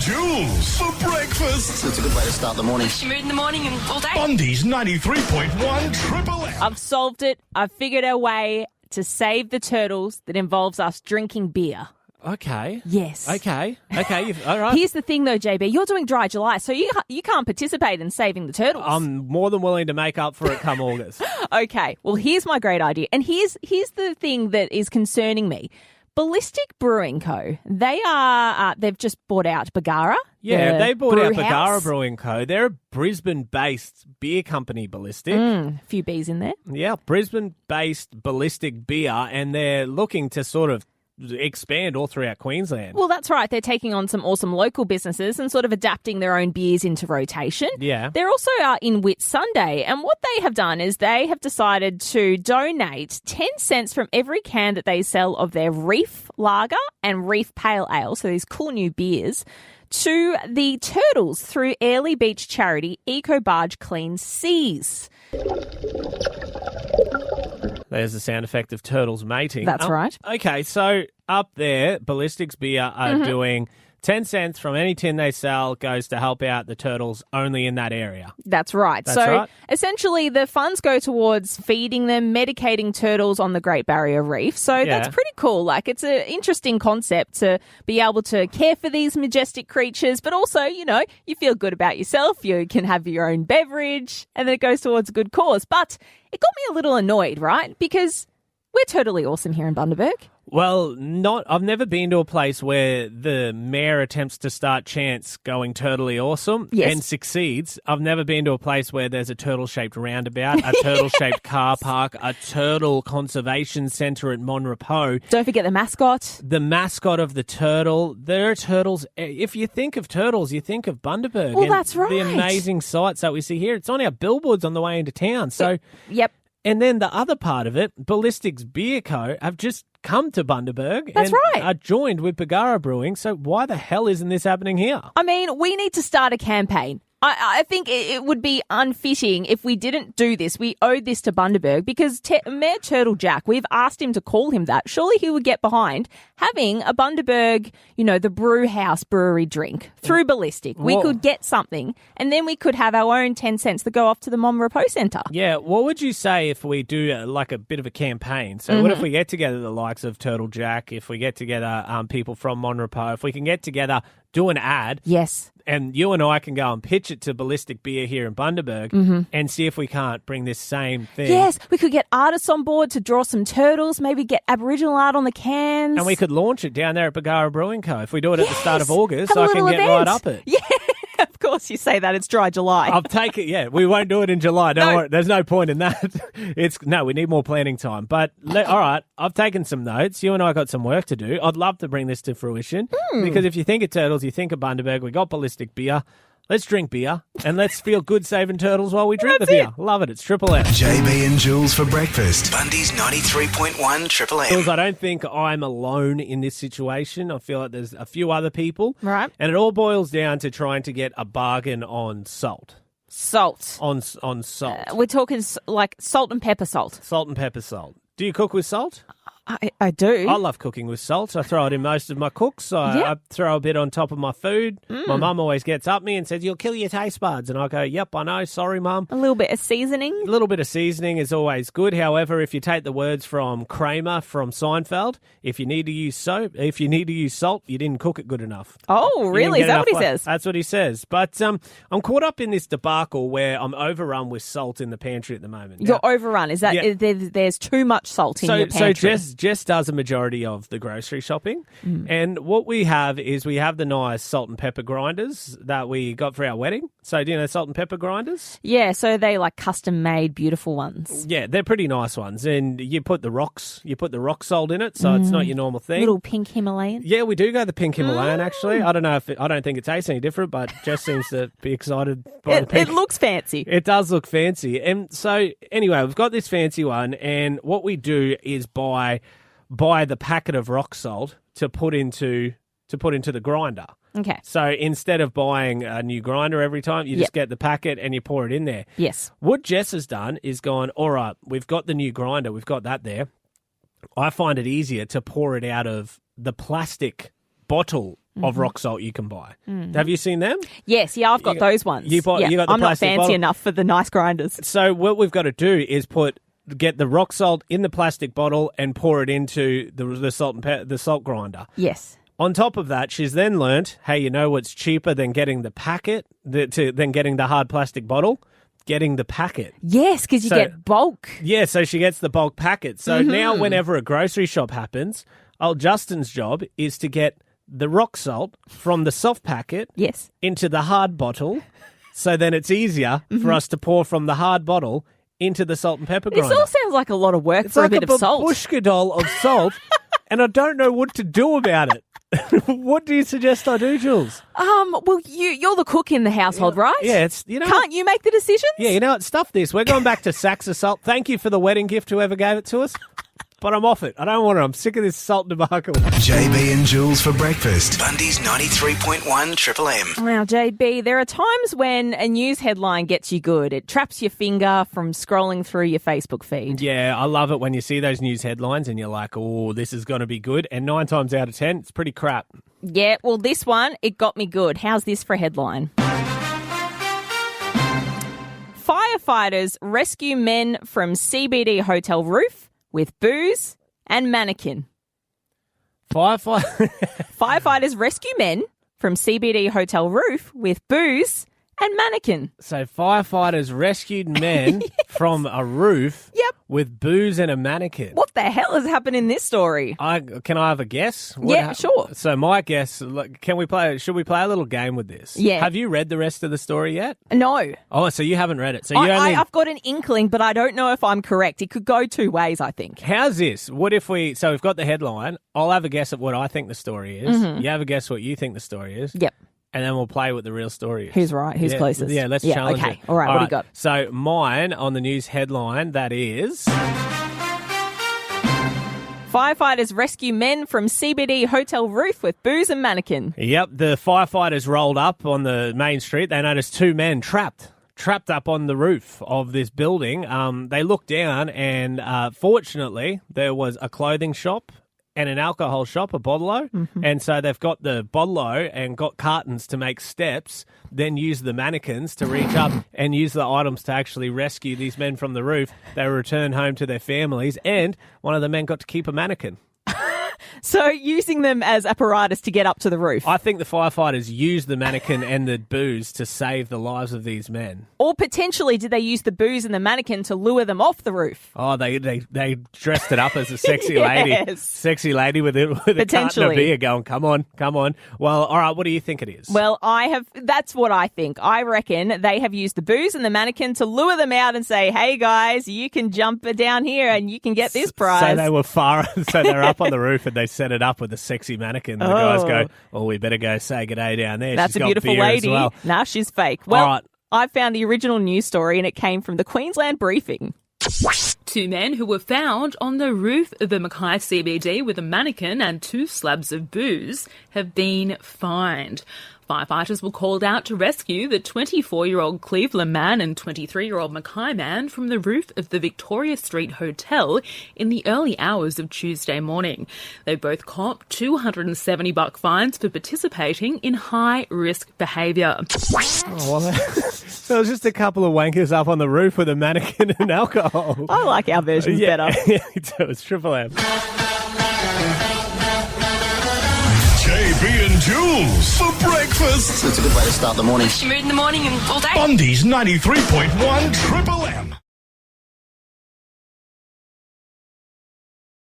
Jules for breakfast. It's a good way to start the morning. She mood in the morning and all day. Bundy's 93.1 Triple M. I've solved it. I've figured a way to save the turtles that involves us drinking beer. Okay. Yes. Okay. All right. Here's the thing, though, JB. You're doing Dry July, so you can't participate in saving the turtles. I'm more than willing to make up for it come August. Okay. Well, here's my great idea. And here's the thing that is concerning me. Ballistic Brewing Co. They've just bought out Bagara. Yeah, they bought out Bagara house. Brewing Co. They're a Brisbane-based beer company, Ballistic. A few B's in there. Yeah, Brisbane-based Ballistic beer, and they're looking to sort of expand all throughout Queensland. Well, that's right. They're taking on some awesome local businesses and sort of adapting their own beers into rotation. Yeah. They're also in Whit Sunday, and what they have done is they have decided to donate 10 cents from every can that they sell of their Reef Lager and Reef Pale Ale, so these cool new beers, to the turtles through Airlie Beach charity Eco Barge Clean Seas. There's the sound effect of turtles mating. That's right. Okay, so up there, Ballistics Beer are doing 10 cents from any tin they sell goes to help out the turtles only in that area. That's right. That's so right. essentially the funds go towards feeding them, medicating turtles on the Great Barrier Reef. So that's pretty cool. Like, it's an interesting concept to be able to care for these majestic creatures, but also, you know, you feel good about yourself. You can have your own beverage and then it goes towards a good cause. But it got me a little annoyed, right? Because we're totally awesome here in Bundaberg. Well, I've never been to a place where the mayor attempts to start chants going totally awesome and succeeds. I've never been to a place where there's a turtle-shaped roundabout, a turtle-shaped car park, a turtle conservation centre at Monrepo. Don't forget the mascot. The mascot of the turtle. There are turtles. If you think of turtles, you think of Bundaberg. Well, and that's right. The amazing sights that we see here. It's on our billboards on the way into town. So, Yep. And then the other part of it, Ballistics Beer Co. have just come to Bundaberg That's and right. are joined with Bagara Brewing. So why the hell isn't this happening here? I mean, we need to start a campaign. I think it would be unfitting if we didn't do this. We owed this to Bundaberg because Mayor Turtle Jack, we've asked him to call him that. Surely he would get behind having a Bundaberg, you know, the brew house brewery drink through Ballistic. We could get something and then we could have our own 10 cents that go off to the Monrepo Centre. Yeah, what would you say if we do like a bit of a campaign? So what if we get together the likes of Turtle Jack, if we get together people from Monrepo, if we can get together, do an ad. Yes. And you and I can go and pitch it to Ballistic Beer here in Bundaberg and see if we can't bring this same thing. Yes, we could get artists on board to draw some turtles, maybe get Aboriginal art on the cans. And we could launch it down there at Bagara Brewing Co. If we do it at the start of August, Have a I can little get event. right up it. Yeah, of course you say that. It's Dry July. I'll take it, yeah. We won't do it in July. Don't No. worry. There's no point in that. We need more planning time. But, all right, I've taken some notes. You and I got some work to do. I'd love to bring this to fruition because if you think of turtles, you think of Bundaberg. We got Ballistic Beer. Let's drink beer and let's feel good saving turtles while we drink the beer. Love it. It's Triple M. JB and Jules for breakfast. Bundy's 93.1 Triple M. Jules, I don't think I'm alone in this situation. I feel like there's a few other people. Right. And it all boils down to trying to get a bargain on salt. Salt. On salt. We're talking like salt and pepper salt. Salt and pepper salt. Do you cook with salt? I do. I love cooking with salt. I throw it in most of my cooks. I throw a bit on top of my food. My mum always gets up me and says, "You'll kill your taste buds." And I go, "Yep, I know. Sorry, Mum." A little bit of seasoning. A little bit of seasoning is always good. However, if you take the words from Kramer from Seinfeld, if you need to use salt, you didn't cook it good enough. Oh, really? Is that what he says? That's what he says. But I'm caught up in this debacle where I'm overrun with salt in the pantry at the moment. You're overrun. Is that there's too much salt in your pantry? So Jess does a majority of the grocery shopping. And what we have is we have the nice salt and pepper grinders that we got for our wedding. So do you know salt and pepper grinders? Yeah, so they like custom made beautiful ones. Yeah, they're pretty nice ones. And you put the rock salt in it, so it's not your normal thing. Little pink Himalayan. Yeah, we do go the pink Himalayan actually. I don't think it tastes any different, but Jess seems to be excited by the pink. It looks fancy. It does look fancy. And so anyway, we've got this fancy one, and what we do is buy the packet of rock salt to put into the grinder. Okay. So instead of buying a new grinder every time, you just get the packet and you pour it in there. Yes. What Jess has done is gone, all right, we've got the new grinder, we've got that there. I find it easier to pour it out of the plastic bottle of rock salt you can buy. Have you seen them? Yes, yeah, I've got those ones. You got the I'm not plastic fancy bottle. enough for the nice grinders. So what we've got to do is get the rock salt in the plastic bottle and pour it into the salt grinder. Yes. On top of that, she's then learnt, hey, you know what's cheaper than getting the packet, than getting the hard plastic bottle? Getting the packet. Yes, because you get bulk. Yeah, so she gets the bulk packet. So now whenever a grocery shop happens, old Justin's job is to get the rock salt from the soft packet into the hard bottle, so then it's easier for us to pour from the hard bottle into the salt and pepper grinder. This all sounds like a lot of work for like a bit of salt. It's like a babushka of salt, and I don't know what to do about it. What do you suggest I do, Jules? Well, you're the cook in the household, right? Yeah, Can't you make the decisions? Yeah, you know what? Stuff this. We're going back to sacks of salt. Thank you for the wedding gift, whoever gave it to us. But I'm off it. I don't want it. I'm sick of this salt debacle. JB and Jules for breakfast. Bundy's 93.1 Triple M. Now, JB, there are times when a news headline gets you good. It traps your finger from scrolling through your Facebook feed. Yeah, I love it when you see those news headlines and you're like, oh, this is going to be good. And 9 times out of 10, it's pretty crap. Yeah, well, this one, it got me good. How's this for a headline? Firefighters rescue men from CBD hotel roof with booze and mannequin. Firefighters rescue men from CBD hotel roof with booze and mannequin. So firefighters rescued men from a roof with booze and a mannequin. What the hell has happened in this story? Can I have a guess? Sure. So my guess, should we play a little game with this? Yeah. Have you read the rest of the story yet? No. Oh, so you haven't read it. So I've got an inkling, but I don't know if I'm correct. It could go two ways, I think. How's this? What if we've got the headline. I'll have a guess at what I think the story is. You have a guess what you think the story is. Yep. And then we'll play what the real story is. Who's right? Who's closest? Yeah, let's challenge it. Okay. All right, what do you got? So mine on the news headline, that is... Firefighters rescue men from CBD hotel roof with booze and mannequin. Yep, the firefighters rolled up on the main street. They noticed 2 men trapped up on the roof of this building. They looked down and fortunately there was a clothing shop and an alcohol shop, a bottle-o. And so they've got the bottle-o and got cartons to make steps, then use the mannequins to reach up and use the items to actually rescue these men from the roof. They were returned home to their families, and one of the men got to keep a mannequin. So using them as apparatus to get up to the roof. I think the firefighters used the mannequin and the booze to save the lives of these men. Or potentially, did they use the booze and the mannequin to lure them off the roof? Oh, they dressed it up as a sexy lady. Sexy lady with a carton of beer going, come on. Well, all right, what do you think it is? Well, that's what I think. I reckon they have used the booze and the mannequin to lure them out and say, hey guys, you can jump down here and you can get this prize. So they were so they're up on the roof and they set it up with a sexy mannequin. The guys go, oh, we better go say good day down there. That's she's a beautiful got beer lady. As well. Nah, she's fake. Well, all right. I found the original news story and it came from the Queensland Briefing. 2 men who were found on the roof of a Mackay CBD with a mannequin and 2 slabs of booze have been fined. Firefighters were called out to rescue the 24-year-old Cleveland man and 23-year-old Mackay man from the roof of the Victoria Street Hotel in the early hours of Tuesday morning. They both copped $270 fines for participating in high-risk behaviour. Oh, well, so it was just a couple of wankers up on the roof with a mannequin and alcohol. I like our versions better. Yeah, it's Triple M. JB and Jules for breakfast. It's a good way to start the morning. Mood in the morning and all day. Bundy's 93.1 Triple M.